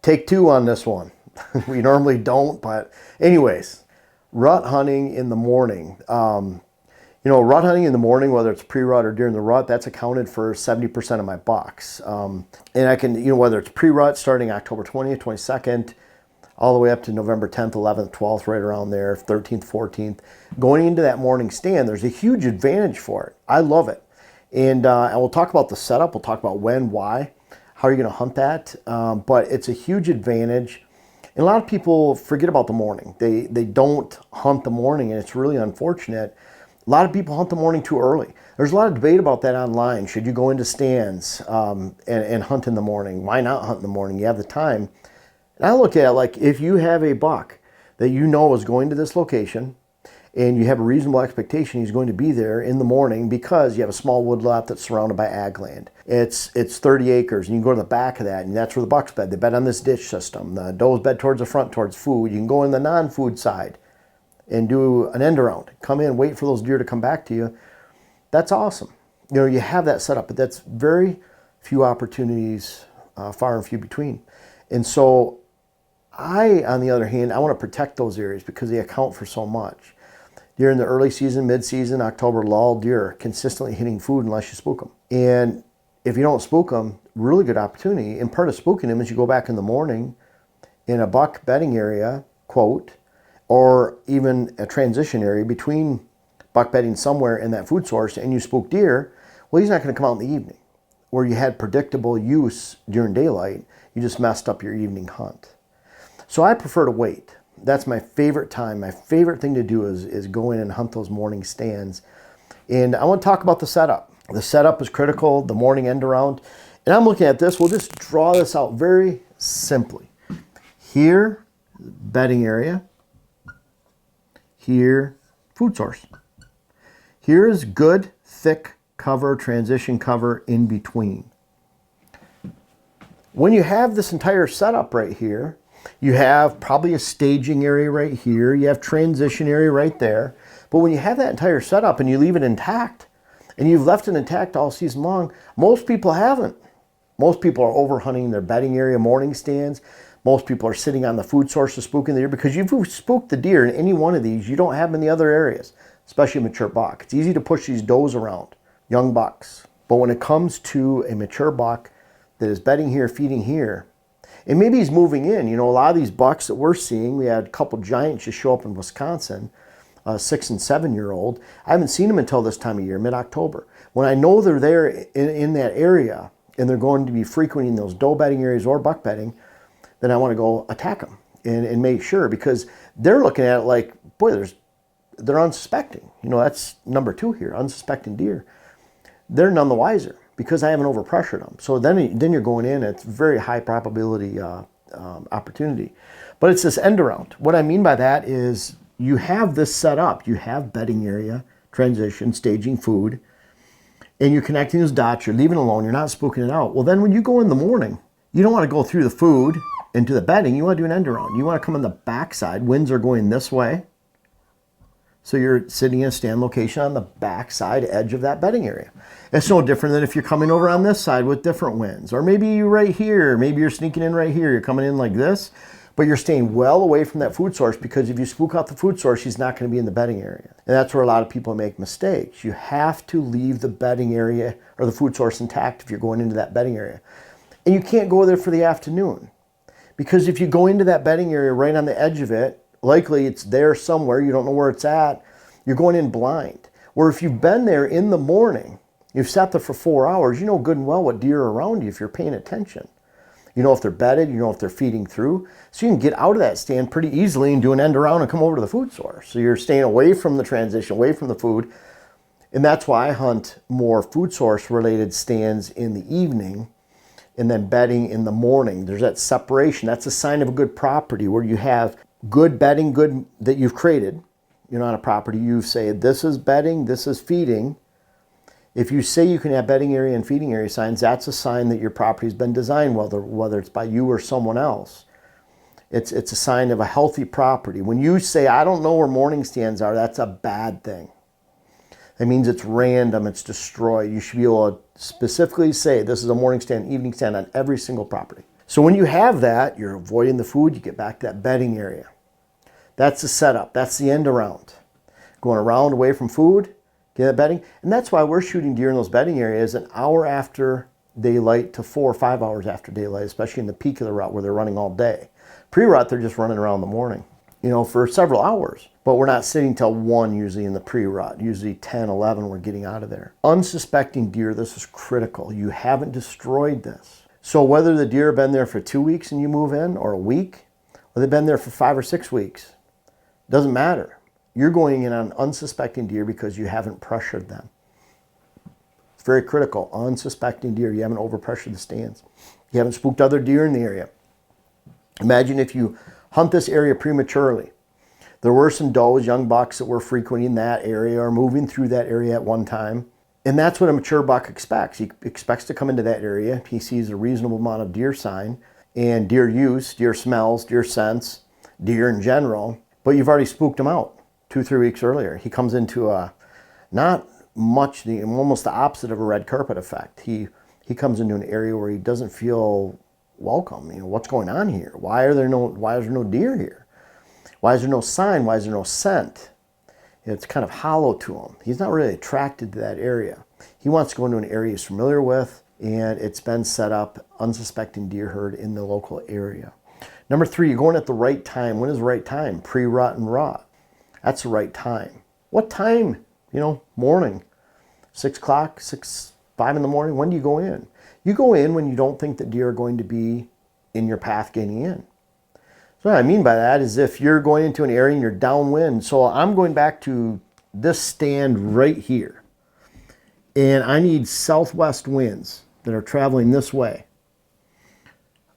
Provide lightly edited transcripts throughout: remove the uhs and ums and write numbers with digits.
take two on this one. We normally don't, but anyways, rut hunting in the morning. Rut hunting in the morning, whether it's pre-rut or during the rut, that's accounted for 70% of my bucks. And I can, whether it's pre-rut starting October 20th, 22nd, all the way up to November 10th, 11th, 12th, right around there, 13th, 14th. Going into that morning stand, there's a huge advantage for it. I love it. And we'll talk about the setup. We'll talk about when, why, how you're going to hunt that. But it's a huge advantage. And a lot of people forget about the morning. They don't hunt the morning, and it's really unfortunate. A lot of people hunt the morning too early. There's a lot of debate about that online. Should you go into stands and hunt in the morning? Why not hunt in the morning? You have the time. And I look at it like, if you have a buck that you know is going to this location and you have a reasonable expectation he's going to be there in the morning because you have a small woodlot that's surrounded by ag land. It's 30 acres and you can go to the back of that and that's where the bucks bed. They bed on this ditch system. The does bed towards the front towards food. You can go in the non-food side and do an end around. Come in, wait for those deer to come back to you. That's awesome. You have that set up, but that's very few opportunities, far and few between. And so on the other hand, I want to protect those areas because they account for so much. During the early season, mid-season, October lull, deer are consistently hitting food unless you spook them. And if you don't spook them, really good opportunity. And part of spooking them is you go back in the morning in a buck bedding area, quote, or even a transition area between buck bedding somewhere in that food source, and you spook deer. Well, he's not going to come out in the evening where you had predictable use during daylight. You just messed up your evening hunt. So I prefer to wait. That's my favorite time. My favorite thing to do is go in and hunt those morning stands. And I want to talk about the setup. The setup is critical, the morning end around. And I'm looking at this. We'll just draw this out very simply. Here, bedding area. Here, food source. Here is good, thick cover, transition cover in between. When you have this entire setup right here, you have probably a staging area right here. You have transition area right there. But when you have that entire setup and you leave it intact, and you've left it intact all season long, most people haven't. Most people are over hunting their bedding area morning stands. Most people are sitting on the food sources spooking the deer because you've spooked the deer in any one of these. You don't have them in the other areas, especially a mature buck. It's easy to push these does around, young bucks. But when it comes to a mature buck that is bedding here, feeding here, and maybe he's moving in. A lot of these bucks that we're seeing, we had a couple giants just show up in Wisconsin, 6 and 7 year old. I haven't seen them until this time of year, mid-October. When I know they're there in that area and they're going to be frequenting those doe bedding areas or buck bedding, then I want to go attack them and make sure, because they're looking at it like, boy, they're unsuspecting. That's number 2 here, unsuspecting deer. They're none the wiser because I haven't overpressured them. So then you're going in, it's very high probability opportunity. But it's this end around. What I mean by that is you have this set up. You have bedding area, transition, staging, food, and you're connecting those dots. You're leaving it alone. You're not spooking it out. Well, then when you go in the morning, you don't want to go through the food into the bedding. You want to do an end around. You want to come on the backside. Winds are going this way. So you're sitting in a stand location on the backside edge of that bedding area. It's no different than if you're coming over on this side with different winds. Or maybe you're right here. Maybe you're sneaking in right here. You're coming in like this, but you're staying well away from that food source, because if you spook out the food source, he's not going to be in the bedding area. And that's where a lot of people make mistakes. You have to leave the bedding area or the food source intact if you're going into that bedding area. And you can't go there for the afternoon, because if you go into that bedding area right on the edge of it, likely it's there somewhere, you don't know where it's at, you're going in blind. Where if you've been there in the morning, you've sat there for 4 hours, you know good and well what deer are around you if you're paying attention. You know if they're bedded, you know if they're feeding through. So you can get out of that stand pretty easily and do an end around and come over to the food source. So you're staying away from the transition, away from the food. And that's why I hunt more food source related stands in the evening and then bedding in the morning. There's that separation. That's a sign of a good property, where you have good bedding, good that you've created. On a property, you say this is bedding, this is feeding. If you say you can have bedding area and feeding area signs, that's a sign that your property's been designed well, whether it's by you or someone else. It's a sign of a healthy property. When you say, I don't know where morning stands are, that's a bad thing. That means it's random, it's destroyed. You should be able to specifically say this is a morning stand, evening stand on every single property. So when you have that, you're avoiding the food, you get back to that bedding area. That's the setup. That's the end around. Going around away from food, get that bedding. And that's why we're shooting deer in those bedding areas an hour after daylight to 4 or 5 hours after daylight, especially in the peak of the rut where they're running all day. Pre-rut, they're just running around in the morning, for several hours. But we're not sitting till 1 usually in the pre-rut. Usually 10, 11, we're getting out of there. Unsuspecting deer, this is critical. You haven't destroyed this. So whether the deer have been there for 2 weeks and you move in, or a week, or they've been there for 5 or 6 weeks, doesn't matter. You're going in on unsuspecting deer because you haven't pressured them. It's very critical. Unsuspecting deer, you haven't overpressured the stands. You haven't spooked other deer in the area. Imagine if you hunt this area prematurely. There were some does, young bucks that were frequenting that area or moving through that area at one time. And that's what a mature buck expects. He expects to come into that area. He sees a reasonable amount of deer sign and deer use, deer smells, deer scents, deer in general. But you've already spooked him out 2-3 weeks earlier. He comes into not much, almost the opposite of a red carpet effect. He comes into an area where he doesn't feel welcome. What's going on here? Why is there no deer here? Why is there no sign? Why is there no scent? It's kind of hollow to him. He's not really attracted to that area. He wants to go into an area he's familiar with, and it's been set up, unsuspecting deer herd in the local area. Number 3, you're going at the right time. When is the right time? Pre-rut and rut. That's the right time. What time? Morning. 6 o'clock, 5 in the morning. When do you go in? You go in when you don't think that deer are going to be in your path getting in. So what I mean by that is if you're going into an area and you're downwind. So I'm going back to this stand right here. And I need southwest winds that are traveling this way,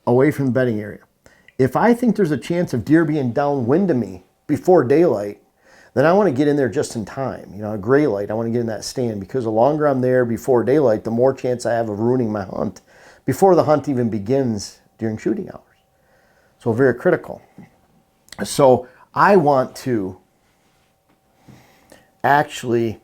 away from the bedding area. If I think there's a chance of deer being downwind to me before daylight, then I want to get in there just in time. A gray light, I want to get in that stand, because the longer I'm there before daylight, the more chance I have of ruining my hunt before the hunt even begins during shooting hours. So very critical. So I want to actually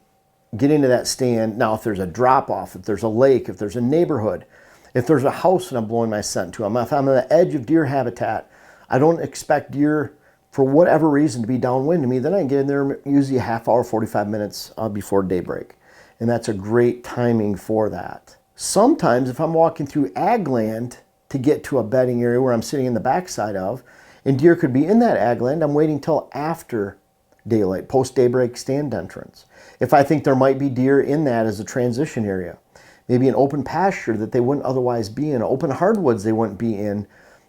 get into that stand. Now, if there's a drop off, if there's a lake, if there's a neighborhood, if there's a house that I'm blowing my scent to, if I'm on the edge of deer habitat, I don't expect deer for whatever reason to be downwind to me, then I can get in there usually a half hour, 45 minutes before daybreak. And that's a great timing for that. Sometimes if I'm walking through ag land to get to a bedding area where I'm sitting in the backside of, and deer could be in that ag land, I'm waiting till after daylight, post-daybreak stand entrance. If I think there might be deer in that as a transition area, maybe an open pasture that they wouldn't otherwise be in, open hardwoods they wouldn't be in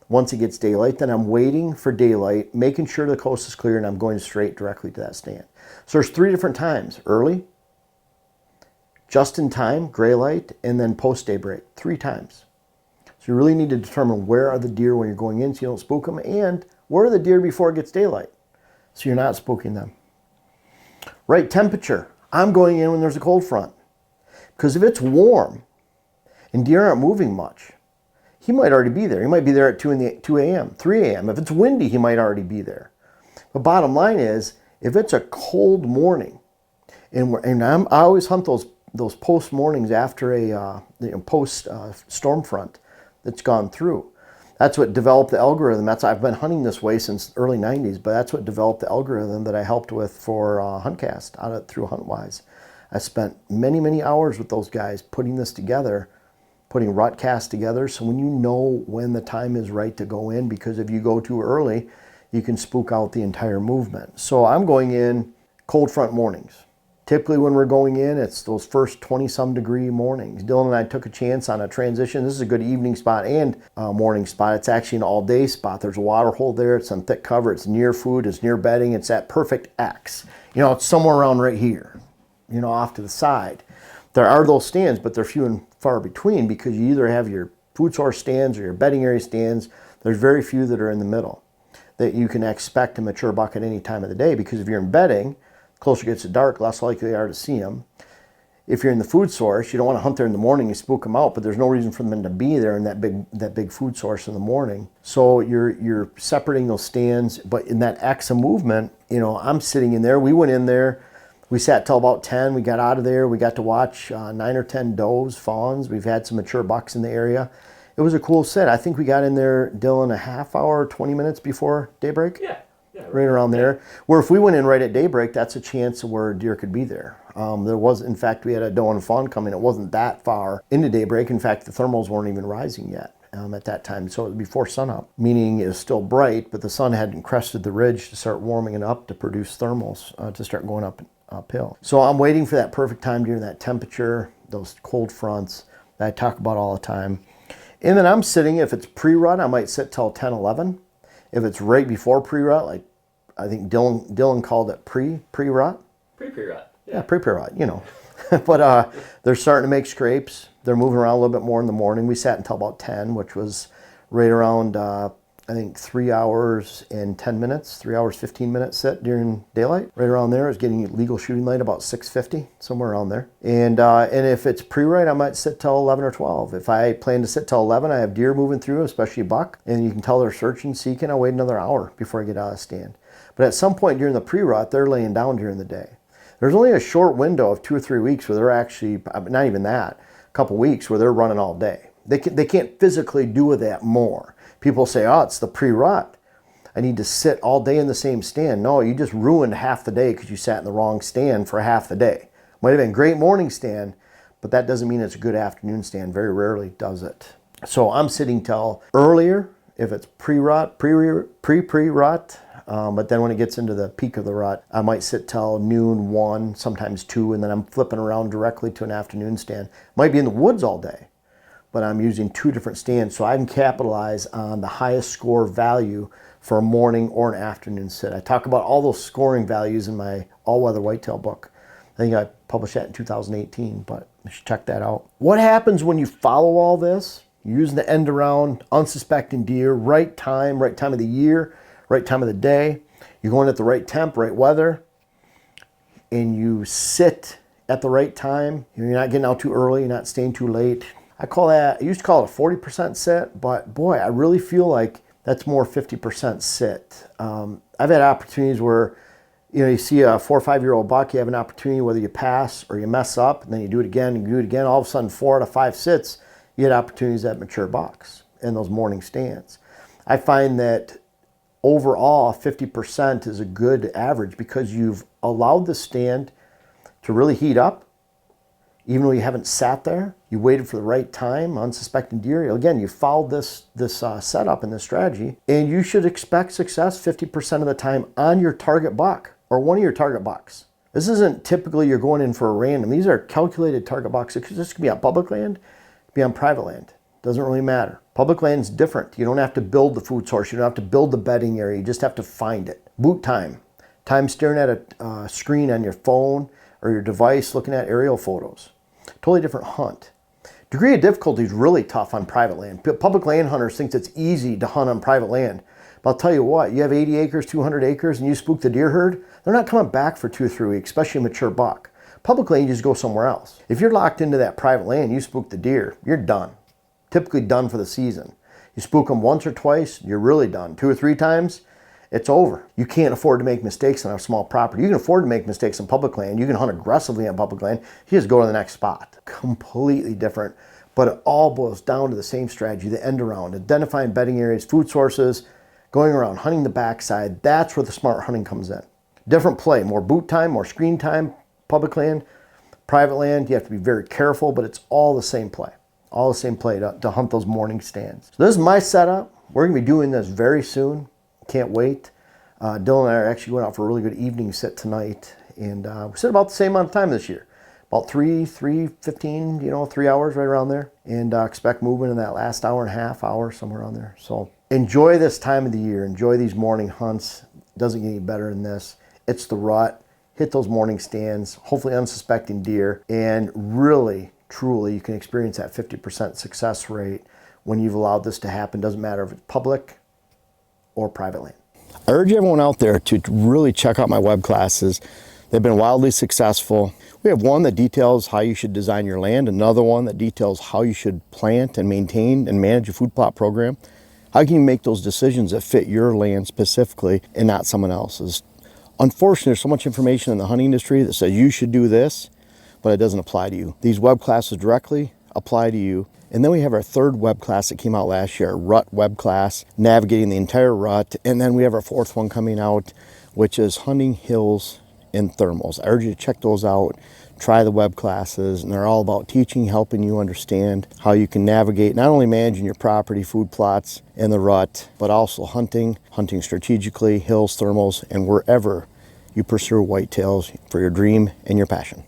once it gets daylight, then I'm waiting for daylight, making sure the coast is clear, and I'm going straight directly to that stand. So there's 3 different times: early, just in time, gray light, and then post-daybreak, 3 times. So you really need to determine where are the deer when you're going in so you don't spook them, and where are the deer before it gets daylight so you're not spooking them. Right temperature. I'm going in when there's a cold front, because if it's warm and deer aren't moving much, he might already be there. He might be there at 2 a.m., 3 a.m. If it's windy, he might already be there. The bottom line is, if it's a cold morning, I always hunt those post mornings after a post storm front that's gone through. That's what developed the algorithm. I've been hunting this way since early 90s, but that's what developed the algorithm that I helped with for HuntCast through HuntWise. I spent many, many hours with those guys putting this together, putting rutcast together, so when you know when the time is right to go in, because if you go too early, you can spook out the entire movement. So I'm going in cold front mornings. Typically when we're going in, it's those first 20-some degree mornings. Dylan and I took a chance on a transition. This is a good evening spot and morning spot. It's actually an all-day spot. There's a water hole there. It's on thick cover. It's near food. It's near bedding. It's at perfect X. It's somewhere around right here, off to the side. There are those stands, but they're few and far between, because you either have your food source stands or your bedding area stands. There's very few that are in the middle that you can expect a mature buck at any time of the day, because if you're in bedding, closer it gets to dark, less likely they are to see them. If you're in the food source, you don't want to hunt there in the morning and spook them out, but there's no reason for them to be there in that big food source in the morning. So you're separating those stands, but in that X of movement, I'm sitting in there. We went in there. We sat till about 10. We got out of there. We got to watch 9 or 10 does, fawns. We've had some mature bucks in the area. It It was a cool sit. I think we got in there, Dylan, a half hour, 20 minutes before daybreak. Yeah. Right around there. Where if we went in right at daybreak, that's a chance of where deer could be there. There was, in fact, we had a doe and fawn coming. It wasn't that far into daybreak. In fact, the thermals weren't even rising yet at that time. So it was before sunup, meaning it was still bright, but the sun hadn't crested the ridge to start warming it up to produce thermals to start going uphill. So I'm waiting for that perfect time during that temperature, those cold fronts that I talk about all the time. And then I'm sitting, if it's pre-rut, I might sit till 10, 11. If it's right before pre-rut, like I think Dylan called it pre-rut. Pre-rut. Yeah, pre-rut, you know. But they're starting to make scrapes. They're moving around a little bit more in the morning. We sat until about 10, which was right around, I think 3 hours and 10 minutes, 3 hours, 15 minutes sit during daylight. Right around there. I was getting legal shooting light about 6:50, somewhere around there. And if it's pre-rut, I might sit till 11 or 12. If I plan to sit till 11, I have deer moving through, especially buck, and you can tell they're searching, seeking. I'll wait another hour before I get out of the stand. But at some point during the pre-rut, they're laying down during the day. There's only a short window of 2 or 3 weeks where they're actually, not even that, a couple weeks where they're running all day. They can't physically do that more. People say, oh, it's the pre-rut. I need to sit all day in the same stand. No, you just ruined half the day because you sat in the wrong stand for half the day. Might have been a great morning stand, but that doesn't mean it's a good afternoon stand. Very rarely does it. So I'm sitting till earlier if it's pre-rut, pre-rut. But then when it gets into the peak of the rut, I might sit till noon, 1, sometimes 2, and then I'm flipping around directly to an afternoon stand. Might be in the woods all day, but I'm using 2 different stands so I can capitalize on the highest score value for a morning or an afternoon sit. I talk about all those scoring values in my all-weather whitetail book. I think I published that in 2018, but you should check that out. What happens when you follow all this? You're using the end around, unsuspecting deer, right time of the year, right time of the day. You're going at the right temp, right weather, and you sit at the right time. You're not getting out too early, you're not staying too late. I used to call it a 40% sit, but boy, I really feel like that's more 50% sit. I've had opportunities where, you see a 4 or 5 year old buck, you have an opportunity whether you pass or you mess up, and then you do it again and you do it again. All of a sudden, 4 out of 5 sits, you had opportunities at mature bucks in those morning stands. I find that overall, 50% is a good average because you've allowed the stand to really heat up. Even though you haven't sat there, you waited for the right time, unsuspecting deer. Again, you followed this setup and this strategy, and you should expect success 50% of the time on your target buck or one of your target bucks. This isn't typically you're going in for a random. These are calculated target bucks. This could be on public land, it could be on private land. Doesn't really matter. Public land's different. You don't have to build the food source. You don't have to build the bedding area. You just have to find it. Boot time. Time staring at a screen on your phone or your device looking at aerial photos. Totally different hunt. Degree of difficulty is really tough on private land. Public land hunters think it's easy to hunt on private land. But I'll tell you what, you have 80 acres, 200 acres, and you spook the deer herd, they're not coming back for 2 or 3 weeks, especially a mature buck. Public land, you just go somewhere else. If you're locked into that private land, you spook the deer, you're done. Typically done for the season. You spook them once or twice, you're really done. 2 or 3 times, it's over. You can't afford to make mistakes on a small property. You can afford to make mistakes on public land. You can hunt aggressively on public land. You just go to the next spot. Completely different, but it all boils down to the same strategy, the end around, identifying bedding areas, food sources, going around, hunting the backside. That's where the smart hunting comes in. Different play, more boot time, more screen time, public land, private land. You have to be very careful, but it's all the same play. All the same play to hunt those morning stands. So this is my setup. We're gonna be doing this very soon. Can't wait. Dylan and I are actually going out for a really good evening sit tonight. And we sit about the same amount of time this year. About 3:15, 3 hours right around there. And expect movement in that last hour and a half, hour, somewhere around there. So enjoy this time of the year. Enjoy these morning hunts. It doesn't get any better than this. It's the rut. Hit those morning stands, hopefully unsuspecting deer. And really, truly, you can experience that 50% success rate when you've allowed this to happen. Doesn't matter if it's public or private land. I urge everyone out there to really check out my web classes. They've been wildly successful. We have one that details how you should design your land, another one that details how you should plant and maintain and manage a food plot program. How can you make those decisions that fit your land specifically and not someone else's? Unfortunately, there's so much information in the hunting industry that says you should do this, but it doesn't apply to you. These web classes directly apply to you. And then we have our third web class that came out last year, Rut Web Class, navigating the entire rut. And then we have our fourth one coming out, which is hunting hills and thermals. I urge you to check those out, try the web classes, and they're all about teaching, helping you understand how you can navigate, not only managing your property, food plots, and the rut, but also hunting strategically, hills, thermals, and wherever you pursue whitetails for your dream and your passion.